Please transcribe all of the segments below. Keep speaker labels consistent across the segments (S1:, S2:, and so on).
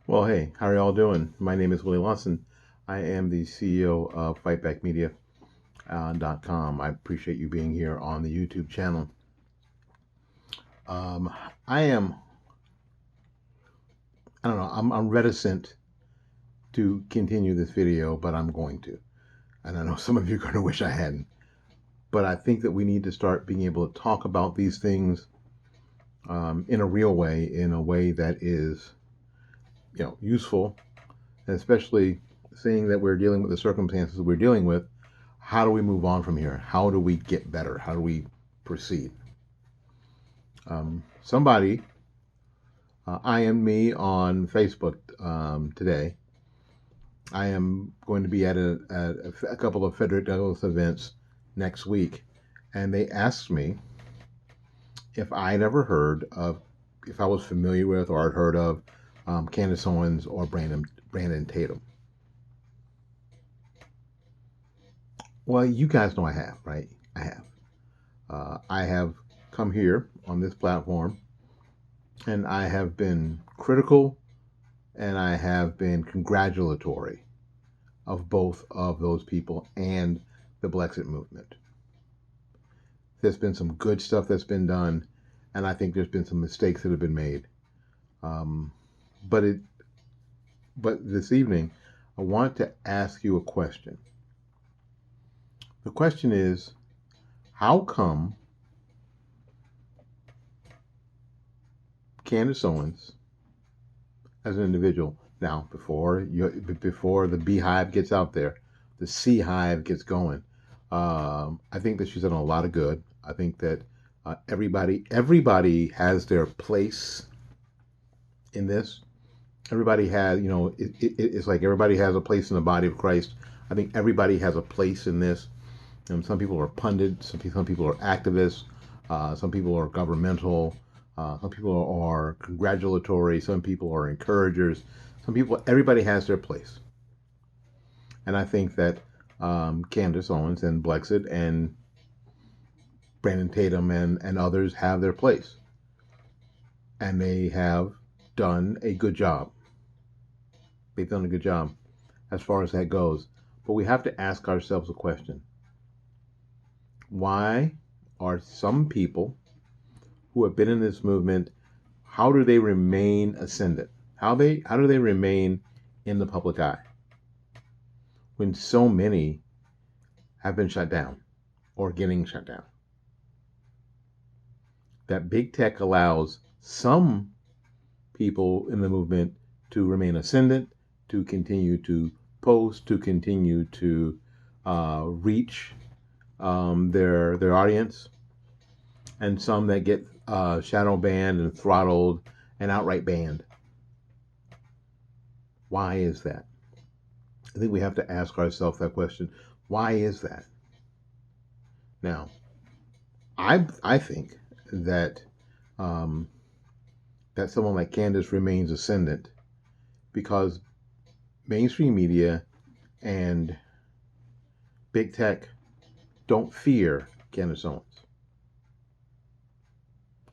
S1: Well, hey, how are y'all doing? My name is Willie Lawson. I am the CEO of FightbackMedia.com. I appreciate you being here on the YouTube channel. Um, I am, I don't know, I'm reticent to continue this video, but I'm going to. And I know some of you are going to wish I hadn't. But I think that we need to start being able to talk about these things in a real way, in a way that is, useful, and especially seeing that we're dealing with the circumstances we're dealing with. How do we move on from here? How do we get better? How do we proceed? Somebody IM'd me on Facebook today. I am going to be at a couple of Frederick Douglass events next week, and they asked me if I'd ever heard of, if I was familiar with or had heard of Candace Owens or Brandon Tatum. Well, you guys know I have, right? I have. I have come here on this platform and I have been critical and I have been congratulatory of both of those people and the Brexit movement. There's been some good stuff that's been done, and I think there's been some mistakes that have been made. Um, but this evening, I want to ask you a question. The question is, how come Candace Owens, as an individual, now before the beehive gets out there, the C-Hive gets going, I think that she's done a lot of good. I think that everybody has their place in this. Everybody has, it's like everybody has a place in the body of Christ. I think everybody has a place in this. Some people are pundits, some people are activists, some people are governmental, some people are congratulatory, some people are encouragers, everybody has their place. And I think that Candace Owens and Brexit and Brandon Tatum and others have their place. And they have done a good job. They've done a good job as far as that goes. But we have to ask ourselves a question. Why are some people who have been in this movement, how do they remain ascendant? How do they remain in the public eye when so many have been shut down or getting shut down? That big tech allows some people in the movement to remain ascendant, to continue to post, to continue to reach their audience, and some that get shadow banned and throttled and outright banned. Why is that? I think we have to ask ourselves that question. Why is that? Now, I think that that someone like Candace remains ascendant because mainstream media and big tech don't fear Candace Owens.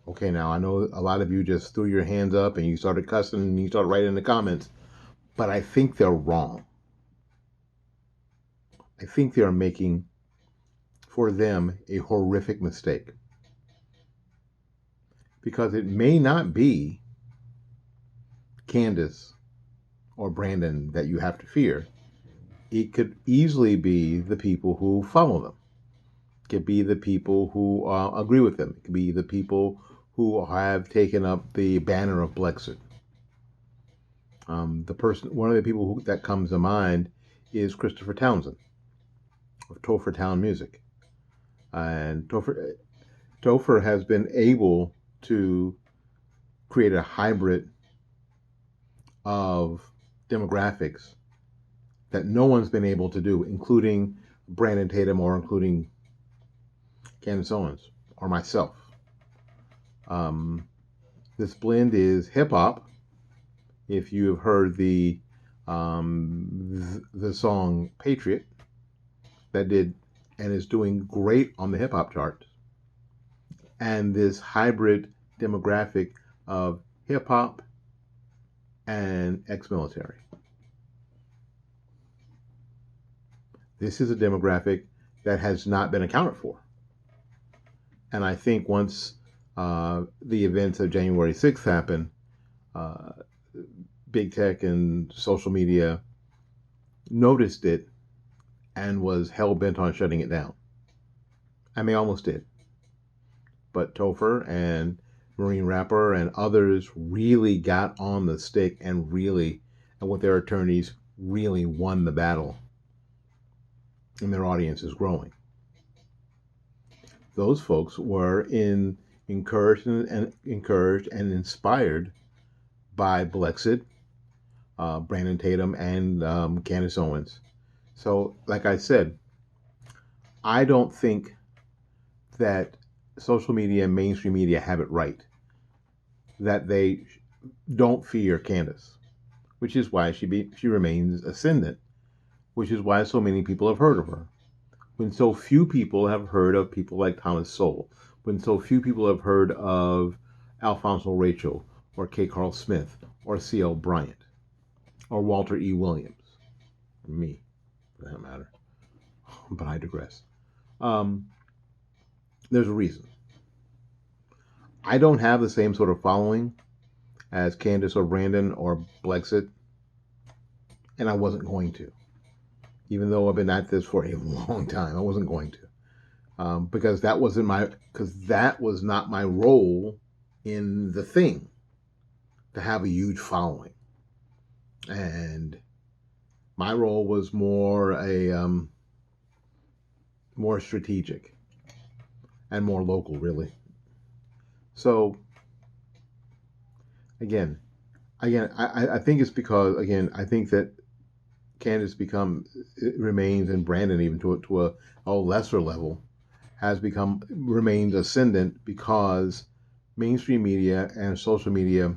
S1: Okay, now I know a lot of you just threw your hands up and you started cussing and you started writing in the comments, but I think they're wrong. I think they're making, for them, a horrific mistake. Because it may not be Candace or Brandon that you have to fear. It could easily be the people who follow them. It could be the people who agree with them. It could be the people who have taken up the banner of Brexit. One of the people that comes to mind is Christopher Townsend of Topher Town Music. And Topher has been able to create a hybrid of demographics that no one's been able to do, including Brandon Tatum or including Candace Owens or myself. This blend is hip hop. If you have heard the song Patriot, that did and is doing great on the hip hop charts, and this hybrid demographic of hip hop and ex-military. This is a demographic that has not been accounted for. And I think once the events of January 6th happened, uh, big tech and social media noticed it and was hell bent on shutting it down. And they almost did. But Topher and Marine Rapper and others really got on the stick and really, and with their attorneys, really won the battle. And their audience is growing. Those folks were encouraged and inspired by Blexit, Brandon Tatum, and Candace Owens. So, like I said, I don't think that social media and mainstream media have it right. That they don't fear Candace, which is why she remains ascendant, which is why so many people have heard of her. When so few people have heard of people like Thomas Sowell, when so few people have heard of Alfonso Rachel, or K. Carl Smith, or C.L. Bryant, or Walter E. Williams, or me, for that matter. But I digress. There's a reason. I don't have the same sort of following as Candace or Brandon or Blexit, and I wasn't going to. Even though I've been at this for a long time, I wasn't going to, because that was not my role in the thing, to have a huge following, and my role was more strategic and more local, really. So again, I think it's because I think that Candace remains, and Brandon even to a lesser level remains ascendant because mainstream media and social media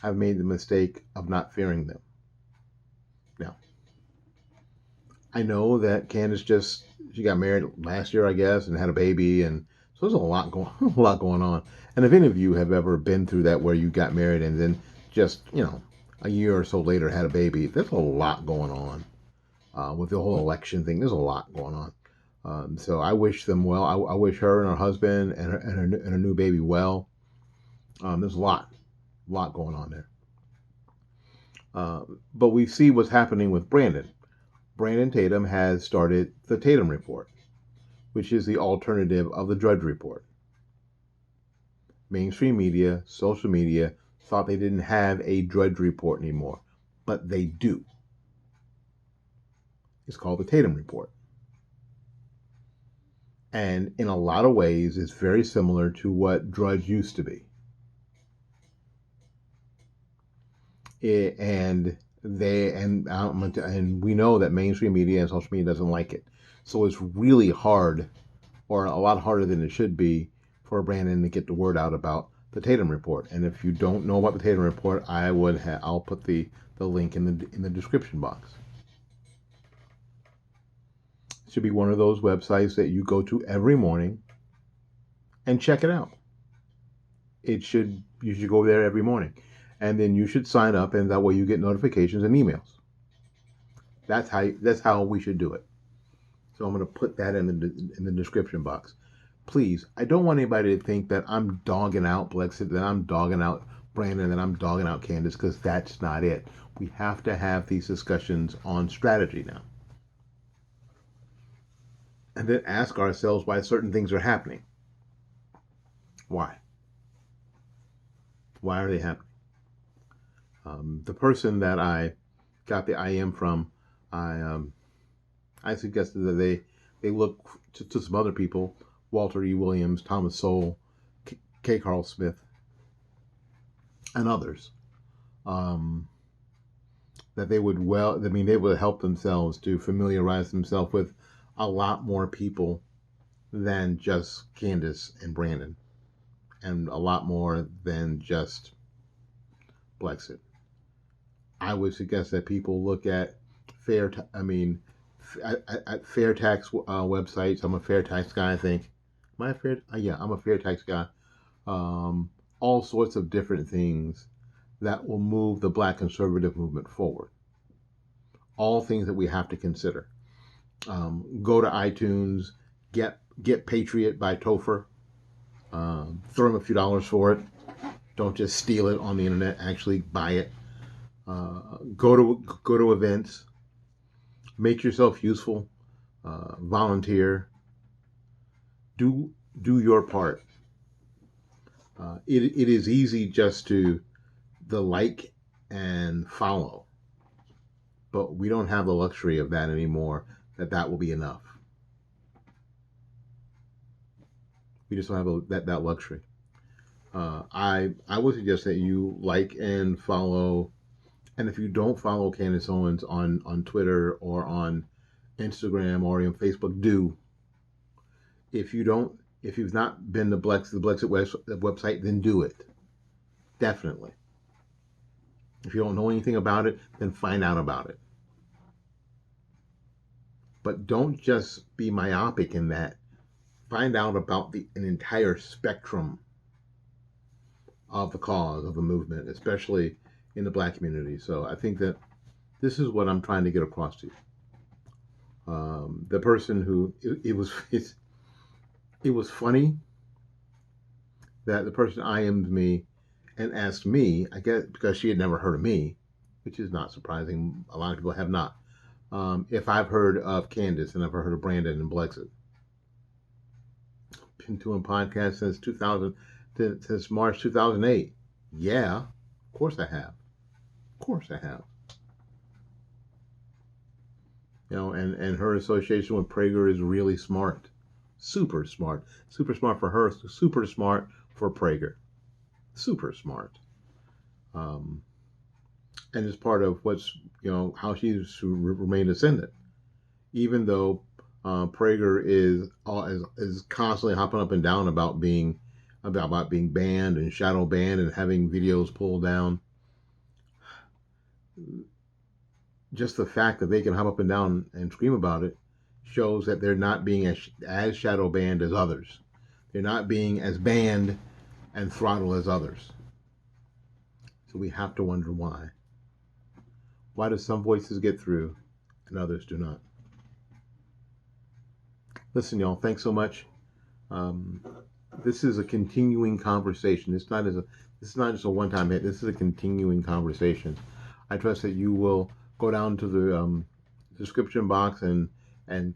S1: have made the mistake of not fearing them. Now, I know that Candace she got married last year, I guess, and had a baby, and so there's a lot going on. And if any of you have ever been through that, where you got married and then just a year or so later had a baby, there's a lot going on. With the whole election thing, there's a lot going on. So I wish them well. I wish her and her husband and her new baby well. There's a lot going on there. But we see what's happening with Brandon. Brandon Tatum has started the Tatum Report, which is the alternative of the Drudge Report. Mainstream media, social media thought they didn't have a Drudge Report anymore, but they do. It's called the Tatum Report. And in a lot of ways, it's very similar to what Drudge used to be. And we know that mainstream media and social media doesn't like it. So it's really hard, or a lot harder than it should be, for Brandon to get the word out about the Tatum Report. And if you don't know about the Tatum Report, I'll put the link in the description box. It should be one of those websites that you go to every morning and check it out. You should go there every morning, and then you should sign up, and that way you get notifications and emails. That's how we should do it. So I'm going to put that in the description box. Please, I don't want anybody to think that I'm dogging out Blexit, that I'm dogging out Brandon, that I'm dogging out Candace, because that's not it. We have to have these discussions on strategy now. And then ask ourselves why certain things are happening. Why? Why are they happening? The person that I got the IM from, I suggested that they look to some other people, Walter E. Williams, Thomas Sowell, K. Carl Smith, and others, that they would help themselves to familiarize themselves with a lot more people than just Candace and Brandon, and a lot more than just Blexit. I would suggest that people look at fair tax websites. I'm a fair tax guy, I think. Am I a fair? Yeah, I'm a fair tax guy. All sorts of different things that will move the Black conservative movement forward. All things that we have to consider. Go to iTunes, get Patriot by Topher. Throw him a few dollars for it. Don't just steal it on the internet. Actually buy it. Go to events. Make yourself useful. Volunteer. Do your part. It is easy just to the like and follow, but we don't have the luxury of that anymore. That will be enough. We just don't have that luxury. I would suggest that you like and follow, and if you don't follow Candace Owens on Twitter or on Instagram or on Facebook, do. If you've not been to the Blexit website, then do it. Definitely. If you don't know anything about it, then find out about it. But don't just be myopic in that. Find out about an entire spectrum of the cause of the movement, especially in the Black community. So I think that this is what I'm trying to get across to you. The person who it was funny that the person IM'd me and asked me, I guess because she had never heard of me, which is not surprising. A lot of people have not. If I've heard of Candace and I've heard of Brandon and Blexit. Been doing podcasts since March 2008. Yeah, of course I have. Of course I have. And her association with Prager is really smart. Super smart. Super smart for her. Super smart for Prager. Super smart. And it's part of how she's remained ascendant. Even though Prager is constantly hopping up and down about being banned and shadow banned and having videos pulled down. Just the fact that they can hop up and down and scream about it shows that they're not being as shadow banned as others. They're not being as banned and throttled as others. So we have to wonder why. Why do some voices get through and others do not? Listen, y'all, thanks so much. This is a continuing conversation. This is not just a one-time hit. This is a continuing conversation. I trust that you will go down to the description box and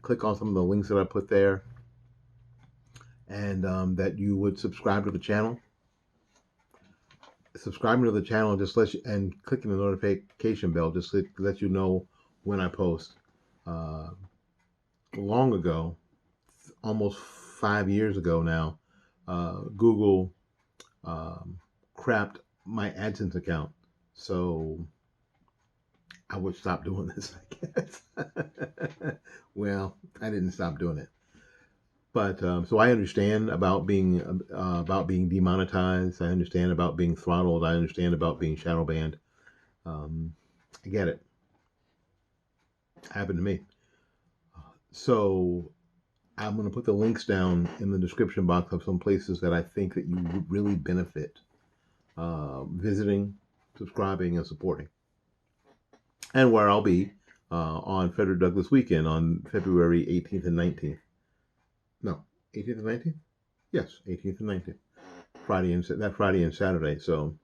S1: click on some of the links that I put there, and that you would subscribe to the channel. Subscribing to the channel and clicking the notification bell just let you know when I post. Long ago, almost 5 years ago now, Google crapped my AdSense account, so I would stop doing this, I guess. Well, I didn't stop doing it, but so I understand about being demonetized. I understand about being throttled. I understand about being shadow banned. I get it. Happened to me. So I'm going to put the links down in the description box of some places that I think that you would really benefit visiting, subscribing, and supporting. And where I'll be on Frederick Douglass weekend on February 18th and 19th. No, 18th and 19th? Yes, 18th and 19th. Friday and Saturday. So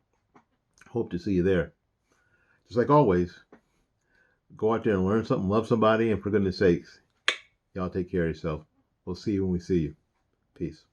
S1: hope to see you there. Just like always, go out there and learn something, love somebody, and for goodness sakes, y'all take care of yourself. We'll see you when we see you. Peace.